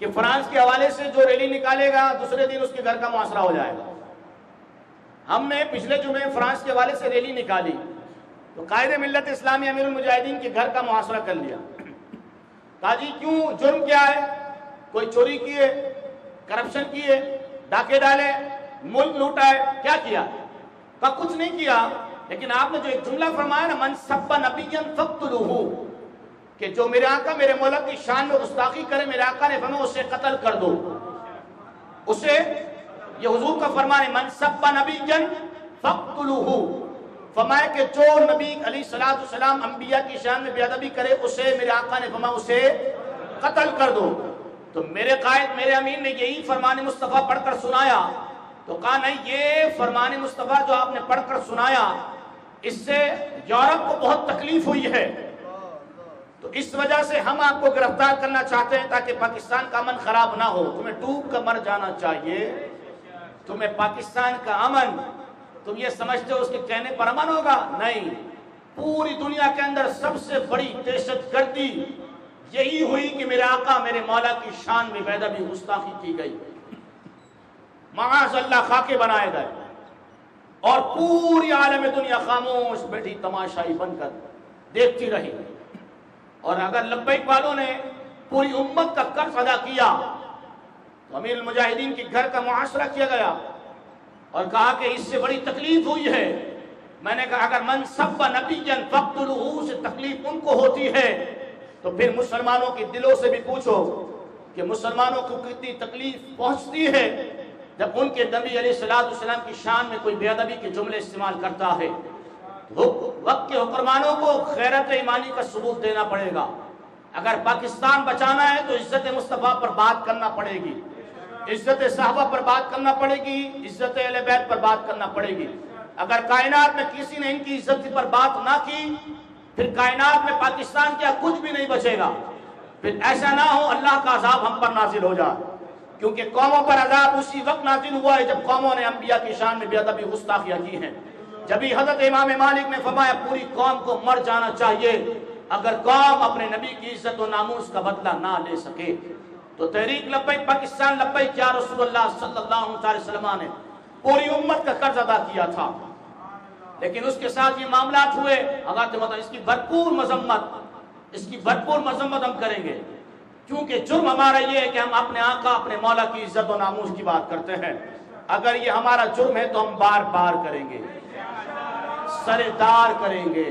کہ فرانس کے حوالے سے جو ریلی نکالے گا دوسرے دن اس کے گھر کا محاصرہ ہو جائے گا. ہم نے پچھلے جمعے فرانس کے حوالے سے ریلی نکالی تو قائد ملت اسلامی امیر المجاہدین کے گھر کا محاصرہ کر لیا. کہا جی کیوں، جرم کیا ہے؟ کوئی چوری کیے، کرپشن کیے، ڈاکے ڈالے، ملک لوٹا ہے، کیا کیا؟ کہا کچھ نہیں کیا، لیکن آپ نے جو ایک جملہ فرمایا نا من سب نبیا فاقتلوہ، کہ جو میرے آقا میرے مولا کی شان میں گستاخی کرے، میرے آقا نے فرمایا اسے قتل کر دو. اسے، یہ حضور کا فرمان ہے، من سب نبیا فاقتلوہ، فرمایا کہ جو نبی علیہ السلام انبیاء کی شان میں بے ادبی کرے اسے میرے آقا نے فرمایا اسے قتل کر دو. تو میرے قائد میرے امیر نے یہی فرمان مصطفیٰ پڑھ کر سنایا تو کہا نہیں، یہ فرمان مصطفیٰ جو آپ نے پڑھ کر سنایا اس سے یورپ کو بہت تکلیف ہوئی ہے، تو اس وجہ سے ہم آپ کو گرفتار کرنا چاہتے ہیں تاکہ پاکستان کا امن خراب نہ ہو. تمہیں ڈوب کر مر جانا چاہیے، تمہیں پاکستان کا امن، تم یہ سمجھتے ہو اس کے کہنے پر امن ہوگا؟ نہیں. پوری دنیا کے اندر سب سے بڑی دہشت گردی یہی ہوئی کہ میرے آقا میرے مولا کی شان میں بے ادبی گستاخی کی گئی، معاذ اللہ خاکے بنائے گئے، اور پوری عالم دنیا خاموش بیٹھی تماشائی بن کر دیکھتی رہی. اور اگر لبیک والوں نے پوری امت کا قرض ادا کیا تو امیر المجاہدین کے گھر کا محاصرہ کیا گیا اور کہا کہ اس سے بڑی تکلیف ہوئی ہے. میں نے کہا اگر من سب نبیا فاقتلوہ سے تکلیف ان کو ہوتی ہے تو پھر مسلمانوں کے دلوں سے بھی پوچھو کہ مسلمانوں کو کتنی تکلیف پہنچتی ہے جب ان کے نبی علیہ السلام کی شان میں کوئی بے ادبی کے جملے استعمال کرتا ہے. وقت کے حکمرانوں کو غیرت ایمانی کا ثبوت دینا پڑے گا. اگر پاکستان بچانا ہے تو عزت مصطفیٰ پر بات کرنا پڑے گی، عزت صحابہ پر بات کرنا پڑے گی، عزت اہل بیت پر بات کرنا پڑے گی. اگر کائنات میں کسی نے ان کی عزت پر بات نہ کی پھر کائنات میں پاکستان کیا کچھ بھی نہیں بچے گا. پھر ایسا نہ ہو اللہ کا عذاب ہم پر نازل ہو جائے، کیونکہ قوموں پر عذاب اسی وقت نازل ہوا ہے جب قوموں نے انبیاء کی شان میں بے ادبی گستاخیاں کی ہیں. جبھی حضرت امام مالک نے فرمایا پوری قوم کو مر جانا چاہیے اگر قوم اپنے نبی کی عزت و ناموس کا بدلہ نہ لے سکے. تو تحریک لبیک پاکستان لبیک یا رسول اللہ صلی اللہ علیہ وسلم نے پوری امت کا قرض ادا کیا تھا، لیکن اس کے ساتھ یہ معاملات ہوئے. اگر اس کی بھرپور مذمت ہم کریں گے، کیونکہ جرم ہمارا یہ ہے کہ ہم اپنے آقا اپنے مولا کی عزت و ناموس کی بات کرتے ہیں. اگر یہ ہمارا جرم ہے تو ہم بار بار کریں گے، سردار کریں گے.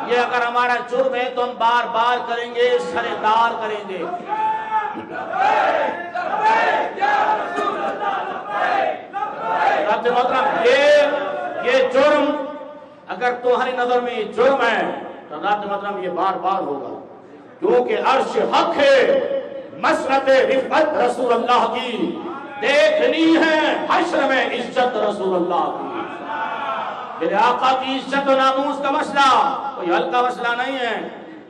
یہ اگر ہمارا جرم ہے تو ہم بار بار کریں گے، سردار کریں گے. یہ جرم اگر تمہاری نظر میں یہ جرم ہے تو رات محترم یہ بار بار ہوگا، کیونکہ عرش حق ہے، مسرت رفعت رسول اللہ کی دیکھنی ہے، حشر میں عزت رسول اللہ کی. میرے آقا کی عزت و ناموس کا مسئلہ کوئی ہلکا مسئلہ نہیں ہے.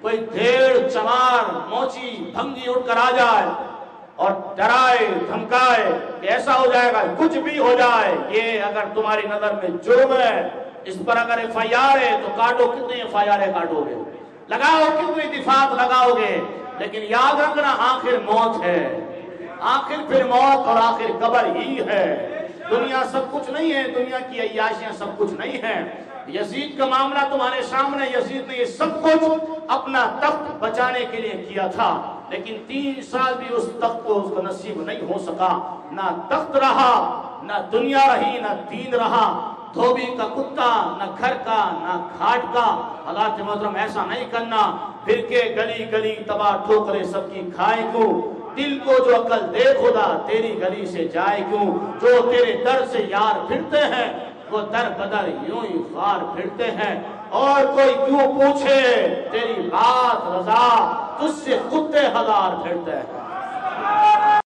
کوئی دھیڑ چمار موچی بھنگی اٹھ کر آ جائے اور ڈرائے دھمکائے کہ ایسا ہو جائے گا، کچھ بھی ہو جائے، یہ اگر تمہاری نظر میں جرم ہے، اس پر اگر FIR ہے تو کاٹو، کتنے FIR کاٹو گے، لگاؤ کتنی دفعات لگاؤ گے، لیکن یاد رکھنا آخر موت ہے، آخر پھر موت اور آخر قبر ہی ہے. دنیا سب کچھ نہیں ہے، دنیا کی عیاشیاں سب کچھ نہیں ہیں. یزید کا معاملہ تمہارے سامنے، یزید نے یہ سب کچھ اپنا تخت بچانے کے لیے کیا تھا، لیکن 3 سال بھی اس تخت کو اس کو نصیب نہیں ہو سکا. نہ تخت رہا، نہ دنیا رہی، نہ دین رہا. دھوبی کا کتا، نہ گھر کا نہ گھاٹ کا. حضرات محترم ایسا نہیں کرنا. پھر کے گلی گلی تباہ ٹھوکرے سب کی کھائے کیوں، دل کو جو عقل دے خدا تیری گلی سے جائے کیوں. جو تیرے در سے یار پھرتے ہیں وہ در بدر یوں ہی خار پھرتے ہیں. اور کوئی کیوں پوچھے تیری بات رضا، تجھ سے کتے ہزار پھرتے ہیں.